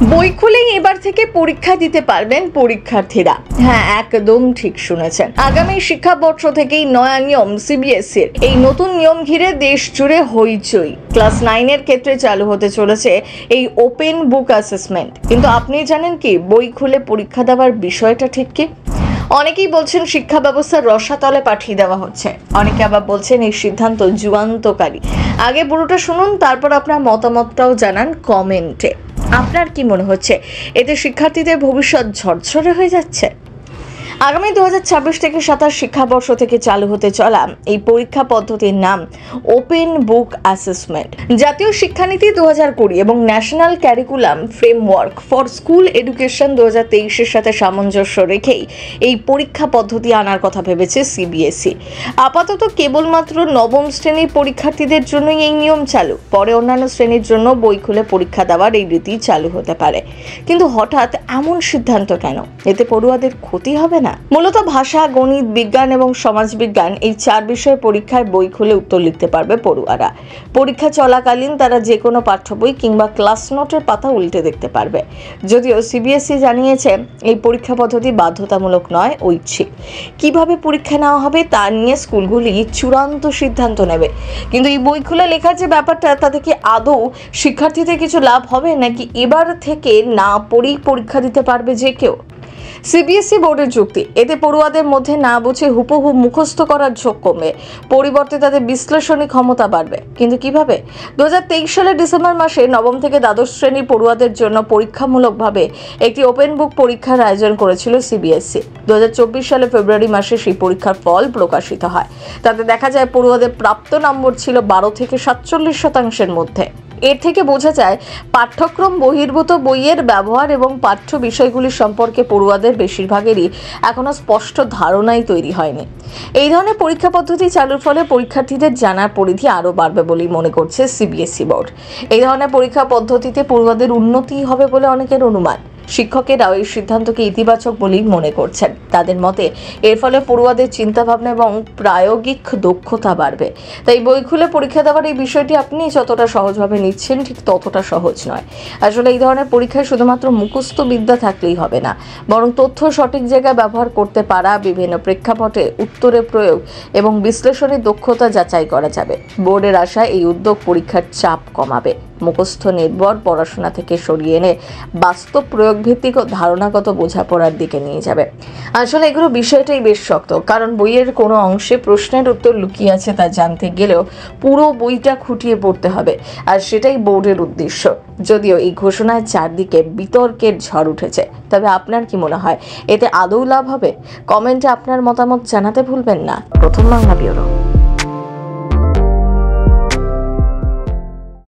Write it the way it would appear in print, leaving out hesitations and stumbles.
বই খুলেই এবার থেকে পরীক্ষা দিতে পারবেন পরীক্ষার্থীরা। হ্যাঁ, একদম ঠিক শুনেছেন। আগামী শিক্ষাবর্ষ থেকেই নয়া নিয়ম সিবিএসইর। এই নতুন নিয়ম ঘিরে দেশ জুড়ে হইচই। ক্লাস 9-এর ক্ষেত্রে চালু হতে চলেছে এই ওপেন বুক অ্যাসেসমেন্ট। কিন্তু আপনি জানেন কি, বই খুলে পরীক্ষা দেওয়ার বিষয়টা ঠিক কি? অনেকেই বলছেন শিক্ষা ব্যবস্থার রসাতলে পাঠিয়ে দেওয়া হচ্ছে, অনেকে আবার বলছেন এই সিদ্ধান্ত যুগান্তকারী। আগে পুরোটা শুনুন, তারপর আপনার মতামতটাও জানান কমেন্টে। আপনার কি মনে হচ্ছে, এতে শিক্ষার্থীদের ভবিষ্যৎ ঝরঝরে হয়ে যাচ্ছে? আগামী 2026 থেকে 27 শিক্ষাবর্ষ থেকে চালু হতে চলা এই পরীক্ষা পদ্ধতির নাম ওপেন বুক অ্যাসেসমেন্ট। জাতীয় শিক্ষানীতি 2020 এবং national curriculum framework for school education 2023-এর সাথে সামঞ্জস্য রেখেই এই পরীক্ষা পদ্ধতি আনার কথা ভেবেছে সিবিএসই। আপাতত কেবলমাত্র নবম শ্রেণীর পরীক্ষার্থীদের জন্যই এই নিয়ম চালু, পরে অন্যান্য শ্রেণীর জন্য বই খুলে পরীক্ষা দেওয়ার এই রীতি চালু হতে পারে। কিন্তু হঠাৎ এমন সিদ্ধান্ত কেন? এতে পড়ুয়াদের ক্ষতি হবে না? মূলত ভাষা, গণিত, বিজ্ঞান এবং সমাজবিজ্ঞান এই 4 বিষয়ের পরীক্ষায় বই খুলে উত্তর লিখতে পারবে পড়ুয়ারা। পরীক্ষা চলাকালীন তারা যে কোনো পাঠ্য বই কিংবা ক্লাস নোটের পাতা উল্টে দেখতে পারবে। যদিও সিবিএসই জানিয়েছে এই পরীক্ষা পদ্ধতি বাধ্যতামূলক নয়, ঐচ্ছিক। কিভাবে পরীক্ষা নেওয়া হবে তা নিয়ে স্কুলগুলি চূড়ান্ত সিদ্ধান্ত নেবে। কিন্তু এই বই খুলে লেখার যে ব্যাপারটা, তাতে কি আদৌ শিক্ষার্থীদের কিছু লাভ হবে, নাকি এবার থেকে না পড়েই পরীক্ষা দিতে পারবে যে কেউ? সিবিএসই বোর্ডের যুক্তি, এতে পড়ুয়াদের মধ্যে না বুঝে হুবহু মুখস্থ করার ঝোঁক কমবে, পরিবর্তে তাদের বিশ্লেষণী ক্ষমতা বাড়বে। কিন্তু কিভাবে? 2023 সালের ডিসেম্বর মাসে নবম থেকে দ্বাদশ শ্রেণীর পড়ুয়াদের জন্য পরীক্ষামূলকভাবে একটি ওপেন বুক পরীক্ষার আয়োজন করেছিল সিবিএসই। 2024 সালে ফেব্রুয়ারি মাসে সেই পরীক্ষার ফল প্রকাশিত হয়। তাতে দেখা যায় পড়ুয়াদের প্রাপ্ত নম্বর ছিল 12 থেকে 47% মধ্যে। এর থেকে বোঝা যায় পাঠ্যক্রম বহির্ভূত বইয়ের ব্যবহার এবং পাঠ্য বিষয়গুলি সম্পর্কে পড়ুয়াদের বেশিরভাগেরই এখনো স্পষ্ট ধারণাই তৈরি হয়নি। এই ধরনের পরীক্ষা পদ্ধতি চালুর ফলে পরীক্ষার্থীদের জানার পরিধি আরও বাড়বে বলেই মনে করছে সিবিএসই বোর্ড। এই ধরনের পরীক্ষা পদ্ধতিতে পড়ুয়াদের উন্নতি হবে বলে অনেকের অনুমান। শিক্ষকেরাও এই সিদ্ধান্তকে ইতিবাচক বলেই মনে করছেন। তাদের মতে এর ফলে পড়ুয়াদের চিন্তাভাবনা এবং প্রায়োগিক দক্ষতা বাড়বে। তাই বই খুলে পরীক্ষা দেওয়ার এই বিষয়টি আপনি যতটা সহজভাবে নিচ্ছেন, ঠিক ততটা সহজ নয়। আসলে এই ধরনের পরীক্ষায় শুধুমাত্র মুখস্থ বিদ্যা থাকলেই হবে না, বরং তথ্য সঠিক জায়গায় ব্যবহার করতে পারা, বিভিন্ন প্রেক্ষাপটে উত্তরের প্রয়োগ এবং বিশ্লেষণী দক্ষতা যাচাই করা যাবে। বোর্ডের আশা এই উদ্যোগ পরীক্ষার চাপ কমাবে, মুখস্থ নির্ভর পড়াশোনা থেকে সরিয়ে এনে বাস্তব প্রয়োগ ভিত্তিক ও ধারণাগত বোঝাপড়ার দিকে নিয়ে যাবে। আসলে এগুলো বিষয়টাই বেশ শক্ত, কারণ বইয়ের কোনো অংশে প্রশ্নের উত্তর লুকিয়ে আছে তা জানতে গেলেও পুরো বইটা খুঁটিয়ে পড়তে হবে, আর সেটাই বোর্ডের উদ্দেশ্য। যদিও এই ঘোষণায় চারদিকে বিতর্কের ঝড় উঠেছে, তবে আপনার কি মনে হয়, এতে আদৌ লাভ হবে? কমেন্টে আপনার মতামত জানাতে ভুলবেন না। প্রথম বাংলা ব্যুরো।